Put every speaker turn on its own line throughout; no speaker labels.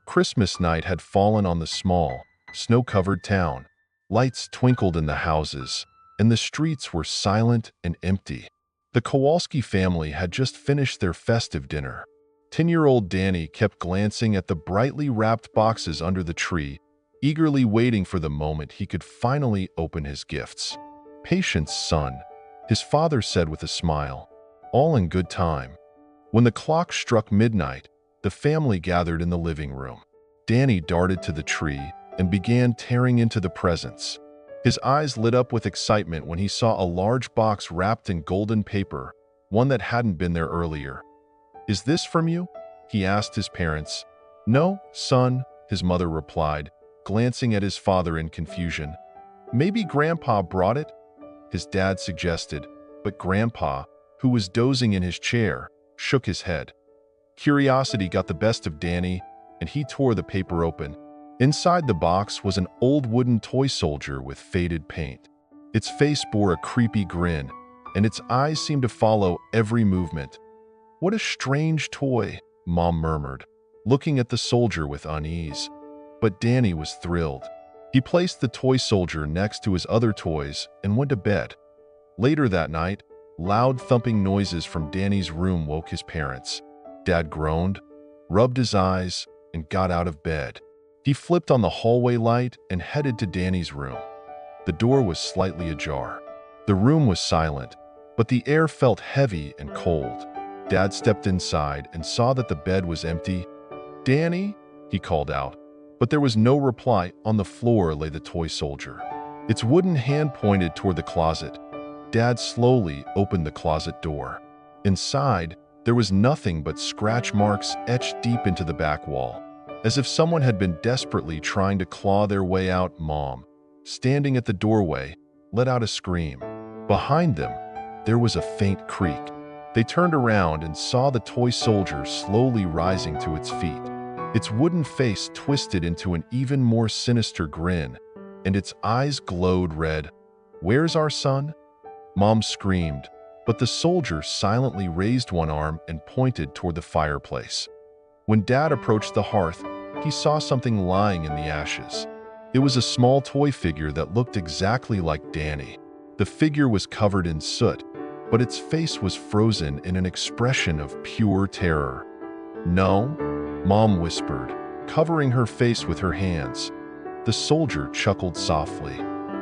Christmas night had fallen on the small, snow-covered town. Lights twinkled in the houses, and the streets were silent and empty. The Kowalski family had just finished their festive dinner. 10-year-old Danny kept glancing at the brightly wrapped boxes under the tree, eagerly waiting for the moment he could finally open his gifts. "Patience, son," his father said with a smile. "All in good time." When the clock struck midnight, the family gathered in the living room. Danny darted to the tree and began tearing into the presents. His eyes lit up with excitement when he saw a large box wrapped in golden paper, one that hadn't been there earlier. "Is this from you?" he asked his parents. "No, son," his mother replied, glancing at his father in confusion. "Maybe Grandpa brought it?" his dad suggested, but Grandpa, who was dozing in his chair, shook his head. Curiosity got the best of Danny, and he tore the paper open. Inside the box was an old wooden toy soldier with faded paint. Its face bore a creepy grin, and its eyes seemed to follow every movement. "What a strange toy," Mom murmured, looking at the soldier with unease. But Danny was thrilled. He placed the toy soldier next to his other toys and went to bed. Later that night, loud thumping noises from Danny's room woke his parents. Dad groaned, rubbed his eyes, and got out of bed. He flipped on the hallway light and headed to Danny's room. The door was slightly ajar. The room was silent, but the air felt heavy and cold. Dad stepped inside and saw that the bed was empty. "Danny?" he called out, but there was no reply. On the floor lay the toy soldier. Its wooden hand pointed toward the closet. Dad slowly opened the closet door. Inside, there was nothing but scratch marks etched deep into the back wall, as if someone had been desperately trying to claw their way out. Mom, standing at the doorway, let out a scream. Behind them, there was a faint creak. They turned around and saw the toy soldier slowly rising to its feet. Its wooden face twisted into an even more sinister grin, and its eyes glowed red. "Where's our son?" Mom screamed, but the soldier silently raised one arm and pointed toward the fireplace. When Dad approached the hearth, he saw something lying in the ashes. It was a small toy figure that looked exactly like Danny. The figure was covered in soot, but its face was frozen in an expression of pure terror. "No," Mom whispered, covering her face with her hands. The soldier chuckled softly.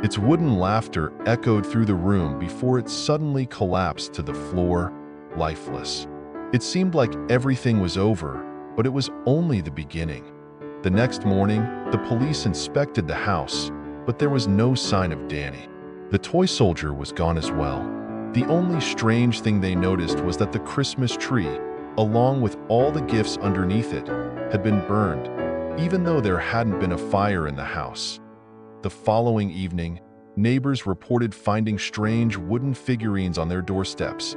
Its wooden laughter echoed through the room before it suddenly collapsed to the floor, lifeless. It seemed like everything was over, but it was only the beginning. The next morning, the police inspected the house, but there was no sign of Danny. The toy soldier was gone as well. The only strange thing they noticed was that the Christmas tree, along with all the gifts underneath it, had been burned, even though there hadn't been a fire in the house. The following evening, neighbors reported finding strange wooden figurines on their doorsteps,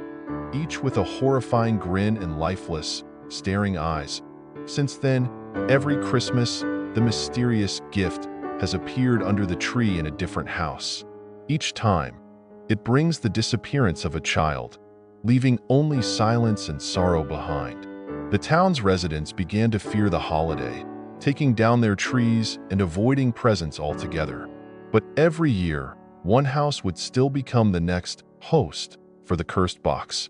each with a horrifying grin and lifeless, staring eyes. Since then, every Christmas, the mysterious gift has appeared under the tree in a different house. Each time, it brings the disappearance of a child, leaving only silence and sorrow behind. The town's residents began to fear the holiday, taking down their trees and avoiding presents altogether. But every year, one house would still become the next host for the cursed box.